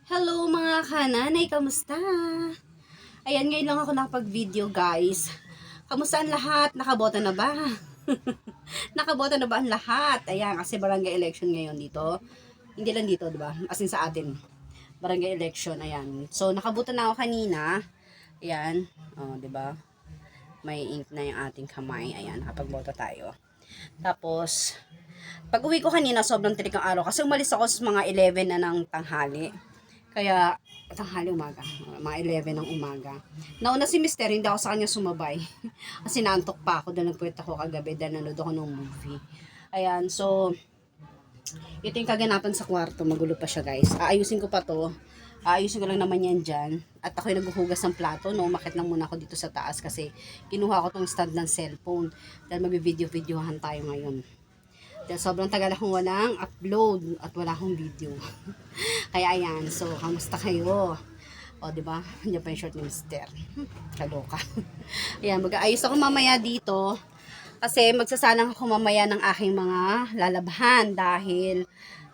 Hello mga kananay, kamusta? Ayan, ngayon lang ako nakapag-video guys. Kamusta ang lahat? Nakabota na ba? Nakabota na ba ang lahat? Ayan, kasi barangay election ngayon dito. Hindi lang dito, di ba? As in sa atin. Barangay election, ayan. So, nakabuta na ako kanina. Ayan, oh, di ba? May ink na yung ating kamay. Ayan, nakapagbota tayo. Tapos, pag uwi ko kanina, sobrang tirik ang araw. Kasi umalis ako sa mga 11 na ng tanghali. Kaya, tanghali umaga, mga 11 ng umaga. Nauna si Mister, hindi ako sa kanya sumabay. Kasi naantok pa ako, dahil nagpuwet ako kagabi, dahil nanood ako ng movie. Ayan, so, ito yung kaganapan sa kwarto, magulo pa siya guys. Aayusin ko pa to. Aayusin ko lang naman yan dyan. At ako'y naghuhugas ng plato, no? Umakit lang muna ako dito sa taas kasi kinuha ko tong stand ng cellphone. Dahil mag-video-videohan tayo ngayon. Dahil sobrang tagal akong walang upload at wala akong video. Kaya ayan, so kamusta kayo? O, di ba? Hindi pa yung short ni Mister. Kaloka. Ayan, mag-aayos ako mamaya dito. Kasi magsasalang ako mamaya ng aking mga lalabhan dahil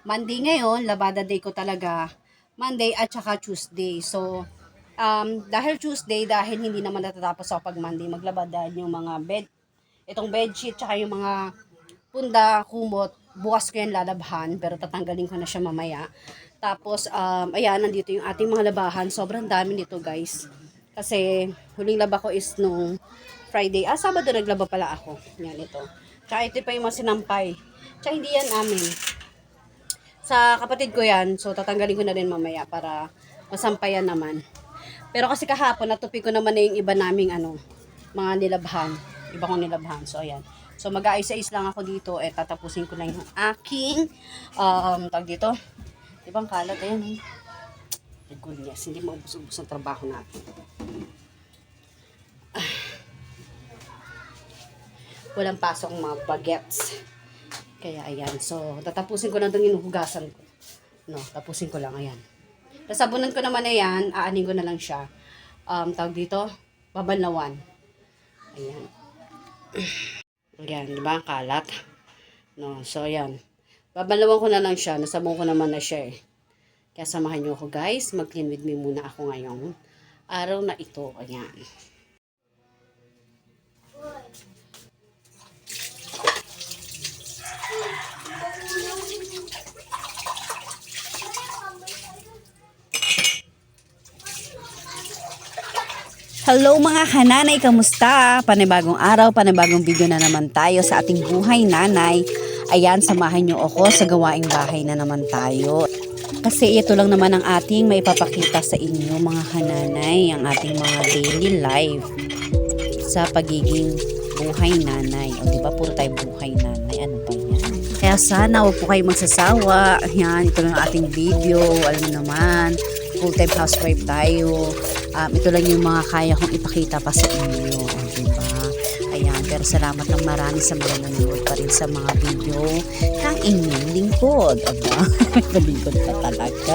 Monday ngayon, labada day ko talaga. Monday at saka Tuesday. So, dahil Tuesday, dahil hindi naman natatapos ako pag Monday, maglabada yung mga itong bedsheet, tsaka yung mga punda, kumot, bukas ko yan lalabhan, pero tatanggalin ko na siya mamaya. Tapos, ayan, nandito yung ating mga labahan. Sobrang dami nito, guys. Kasi, huling laba ko is nung Friday. Sabado naglaba pala ako. Yan, ito. Tsaka ito pa yung mga sinampay. Tsaka hindi yan amin. Sa kapatid ko yan. So, tatanggalin ko na rin mamaya para masampayan naman. Pero kasi kahapon, natupi ko naman na yung iba naming, mga nilabhan. Iba kong nilabhan. So, ayan. So, mag-aayos-ayos lang ako dito. Tatapusin ko lang yung aking, tag dito. Ibang kalat, ayan. My goodness, hindi maubos-ubos ang trabaho natin. Walang pasok ang mga bagets. Kaya, ayan. So, tatapusin ko lang itong inuhugasan ko. No, tapusin ko lang, ayan. Nasabunan ko naman na yan, aanin ko na lang siya. Tawag dito, babanlawan. Ayan. Ayan, di ba? Kalat. No, so ayan. Babalawan ko na lang siya. Nasabong ko naman na siya eh. Kaya samahan niyo ako guys. Mag-clean with me muna ako ngayong araw na ito. Ayan. Hello mga kananay, kamusta? Panibagong araw, panibagong video na naman tayo sa ating buhay nanay. Ayan, samahan nyo ako sa gawaing bahay na naman tayo. Kasi ito lang naman ang ating maipapakita sa inyo mga kananay, ang ating mga daily life sa pagiging buhay nanay. O diba, puro tayo buhay nanay. Ano ba yan? Kaya sana huwag po kayo magsasawa. Ayan, ito lang ang ating video. Alam mo naman, full-time housewife tayo. Ito lang yung mga kaya kong ipakita pa sa inyo, diba? Ayan, pero salamat ng marami sa mga nanonood pa rin sa mga video ng inyong lingkod. Aba, may lingkod pa talaga.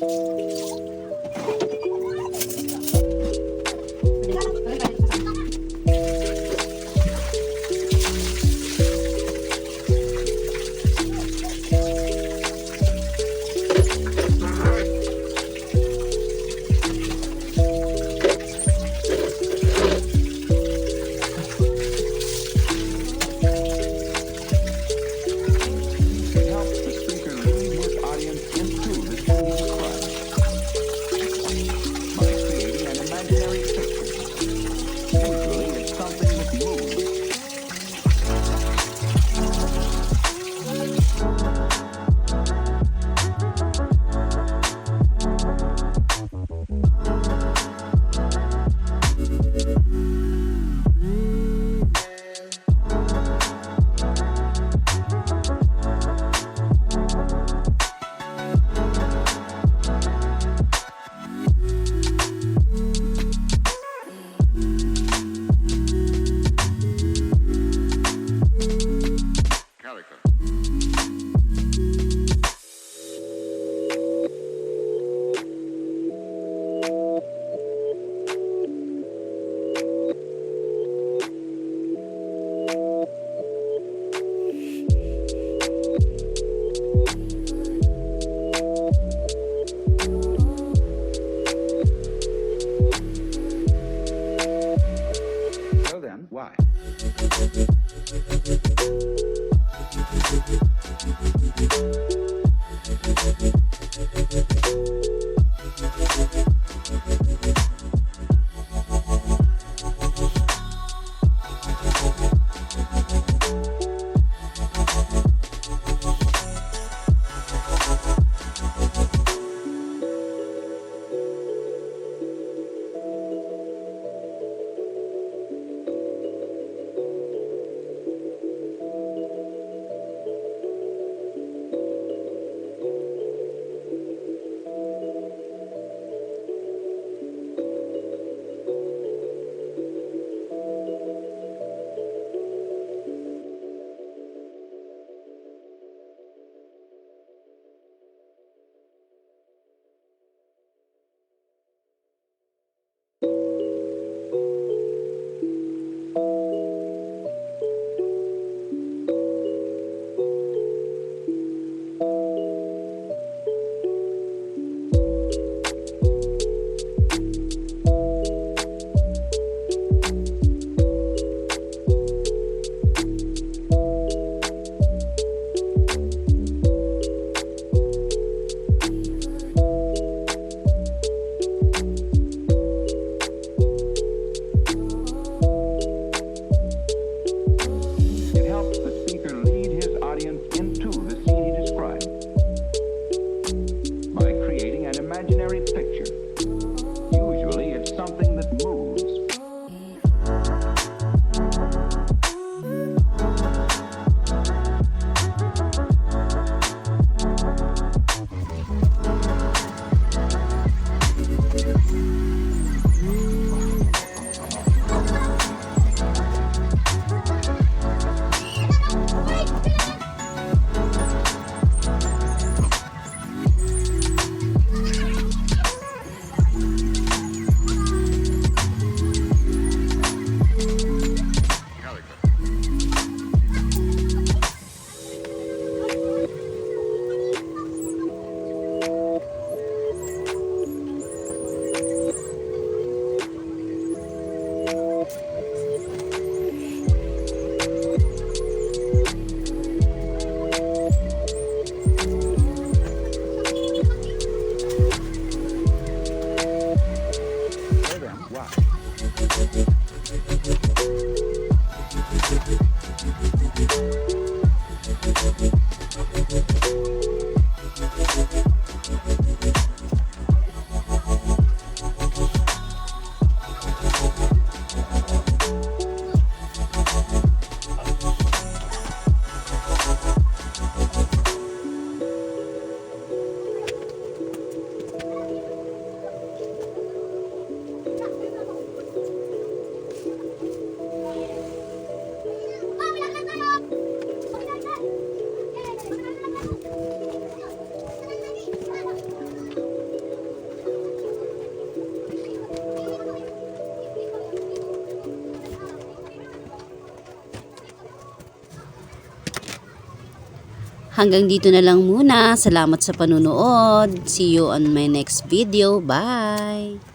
It helps the speaker lead his audience into the scene he describes by creating an imaginary picture. Usually, it's something that moves. Character. So then, why? It helps the speaker lead his audience into the scene he describes by creating an imaginary picture. Usually, it's something that moves. Hanggang dito na lang muna. Salamat sa panunood. See you on my next video. Bye!